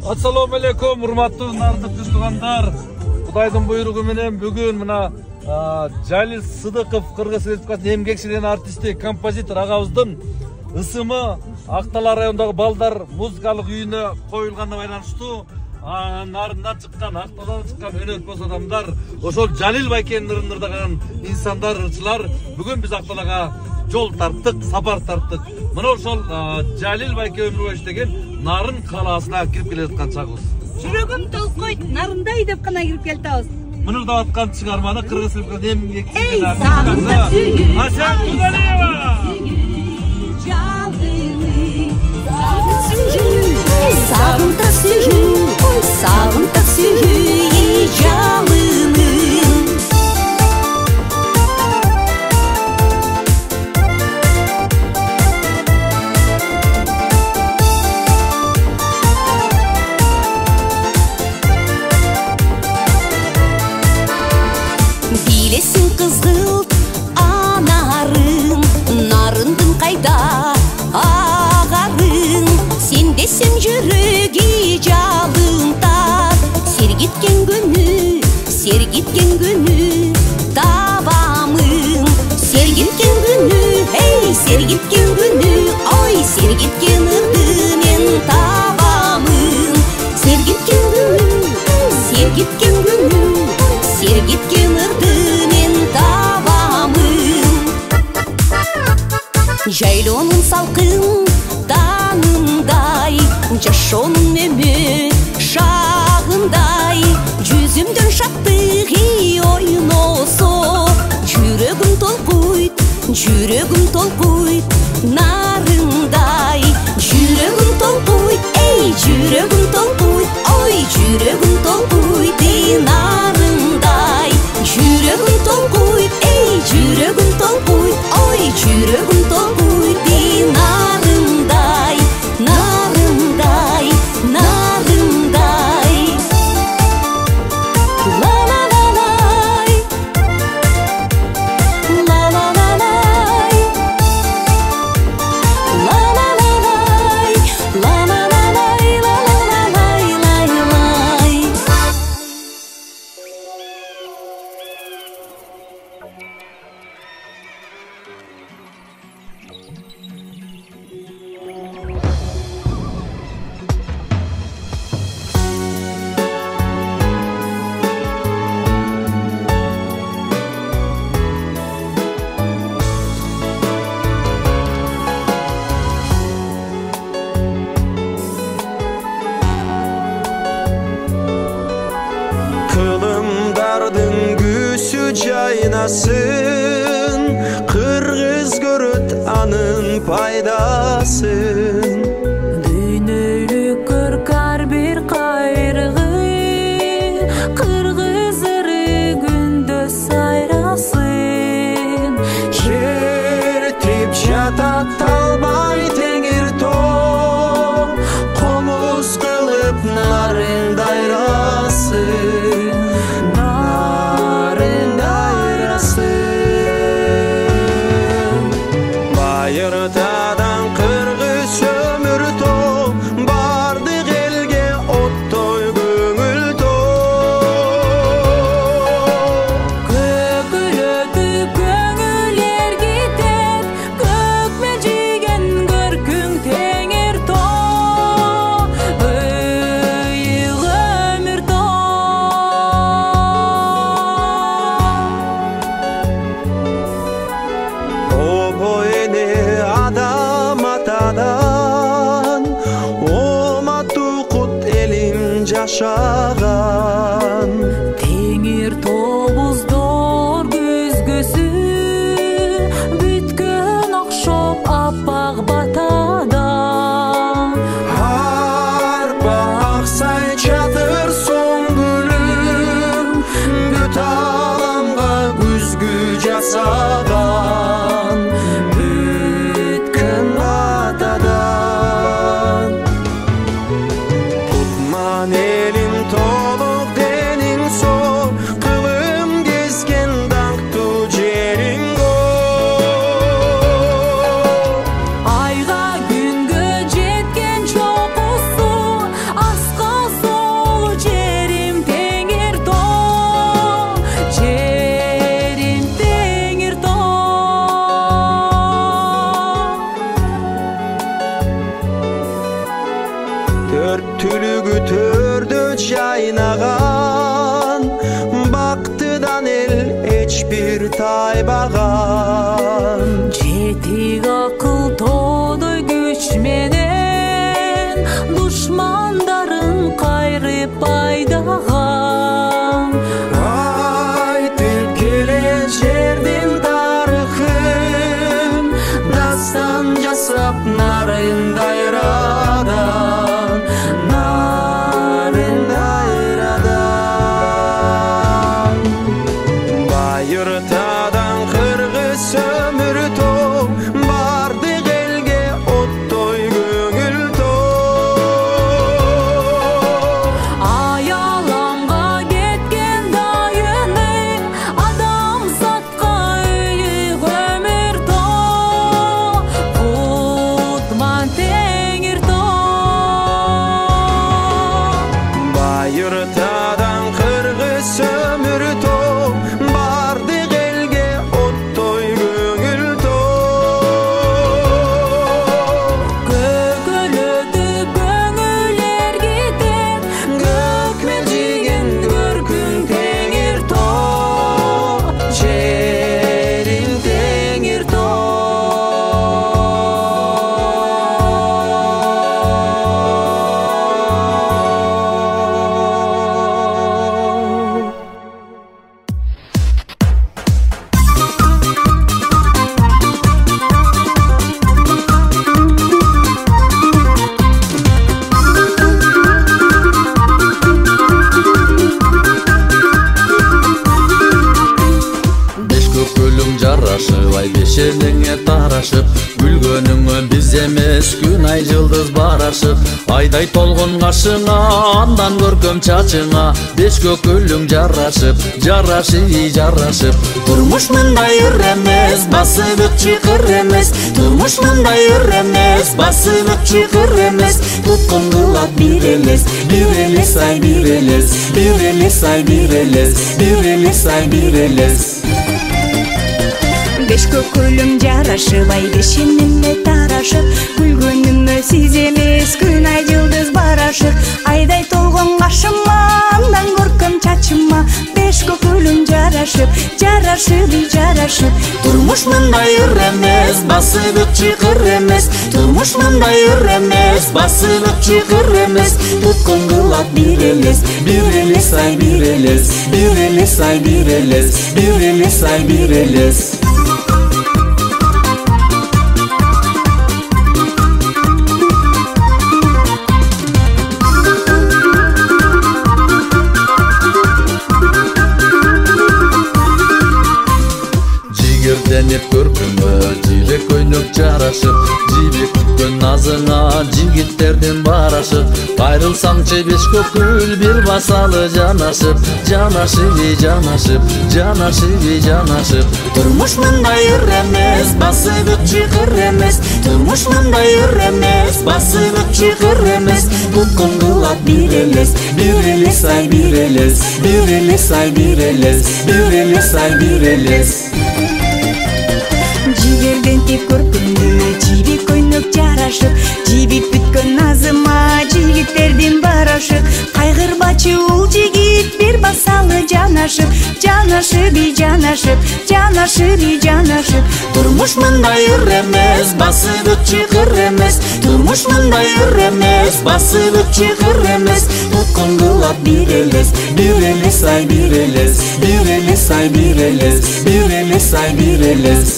Assalamu alaikum, урматтуу нардыктуу туугандар. Кудайдын буйругу менен бүгүн мына Жалил Сыдыков, Кыргыз Республикасынын эмгек сиңирген артисти, композитор агабыздын ысымы Актала районундагы балдар музыкалык үйүнө коюлганына байланыштуу нарындан чыккан, Акталдан чыккан өнөкпөс адамдар, ошол Жалил байкенин ырындырдаган инсандар, ырчылар бүгүн биз Акталага жол тарттык, сапар тарттык. Мына ошол Жалил байке өмүр бою иштеген Нарын калаасына кирип келе жаткан чагыбыз. Жүрөгүм толкойт, нарындай деп гана кирип келтебиз. Мынырдап аткан чыгарманы Кыргыз Республикасынын эмгек сиңирген артисти Асан Тузалиева. Сагынта сүйүү жалыны. Билесин кызгылт анарын, нарындын кайда агарын. Сен десем жүрөги жалынтар, сергиткен күнү табамын. Сергиткен күнү, сергиткен күнү, ой, сергиткен ырды мен табамын. Сергиткен күнү, сергиткен күнү, сергиткен ырды мен табамын. Жайлоонун салкын танымдай, жашоонун өмү шагындай, жүзүмдөн шаттыгы ойносо, жүрөгүм толкуйт нарындай. Жүрөгүм толкуйт, жүрөгүм толкуйт, ой, жүрөгүм толкуйт нарындай. Жүрөгүм толкуйт, жүрөгүм толкуйт, ой, жүрөгүм толкуйт нарындай, нарындай, нарындай. Ла ла ла лай, ла ла ла лай, ла ла ла лай, ла ла ла лай, ла ла ла лай, лай лай. Кылымдардын күсү жайнасын, кыргыз көрөт анын пайдасын. Дүйнөлүк көркөр бир кайрыгы, кыргыз ыры күндө сайрасын. Чертип жатат талбай теңир тоо, комуз кылып нарындайрасын. Байыртадан кыргыз өмүр тоо, бардык элге оттой көңүл тоо. Көкүлөтүп көңүл эргитет, көкмө жийген көркүң теңир тоо, ыйык өмүр тоо. Обо эне адам атадан, оматукут элим жашаган. Теңир тобуздор көзгөсү, бүткөн окшоп аппак батадан. Арпа аксай чатыр соңгүлүм, бүт аламга күзгү жасаган. Бүткөн батадан. Тутман элим толук денин сол, кылым кескен даңктуу жериң Айга күнгө жеткен чокусу, аска түлүгү төрдө жайнаган, бактыдан эл эч бир тайбаган. Жетик акыл тоодой күч менен душмандарын кайрып айдаган. Айтып келе жердин тарыхын, дастан жасап нарын дайрадан, нарын дайрадан. Байыртадан кыргыз өмүр тоо, бардык элге оттой көңүл тоо. Аяламга кеткен дайыны, адамзатка өйүк өмүр тоо. Кутман теңир тоо. Байыртадан кыргыз өмүр тоо, бардык элге оттой көңүл тоо. Көкөлөтүп көңүлөр кетет, Көкмөн жеген көркүң теңир тоо, жериң теңир тоо. Беш көкөлүң жарашып, ай бешениңе тарашып, күлгөнүңө биз эмес күн ай жылдыз барашып. Айдай толгон кашыңа, андан көркөм чачыңа, беш көкөлүң жарашып, жарашып, жарашып. Турмуш мындай ыр эмес, басылып чыкыр эмес. Турмуш мындай ыр эмес, басылып чыкыр эмес. Туткун кылат бир элес, ай бир элес, ай бир элес, ай бир элес. Беш көкөлүм жарашып, ай бешениңе тарашып, күлгөнүмө сиз эмес күн ай жылдыз барашып. Айдай толгон кашыма, андан көркөм чачыма, беш көкөлүм жарашып, жарашып, жарашып. Турмуш мындай ыр эмес, басылып чыкыр эмес. Турмуш мындай ыр эмес, басылып чыкыр эмес. Туткун кылат бир элес, ай бир элес, ай бир элес, ай бир элес. Жигерденип көркүмө, жилек көйнөк жарашып, жибек күткөн назыңа, жигиттердин барашып. Кайрылсаңчы беш көкүл бир басалы жанашып, жанашып, жанашып, жанашып, жанашып. Турмуш мындай ыр эмес, басылып чыкыр эмес. Турмуш мындай ыр эмес, басылып чыкыр эмес. Туткун кылат бир элес, ай бир элес, ай бир элес, ай бир элес. Жигерден тип көркүмдү, жибек көйнөк жарашып, жибип бүткөн назыма, жигиттердин барашып. Кайгырбачы ул жигит бир басалы жанашып, жанашып, жанашып, жанашып, жанашып. Турмуш мындай ыр эмес, басылып чыкыр эмес. Турмуш мындай ыр эмес, басылып чыкыр эмес. Туткун кылат бир элес, ай бир элес, ай бир элес, ай бир элес.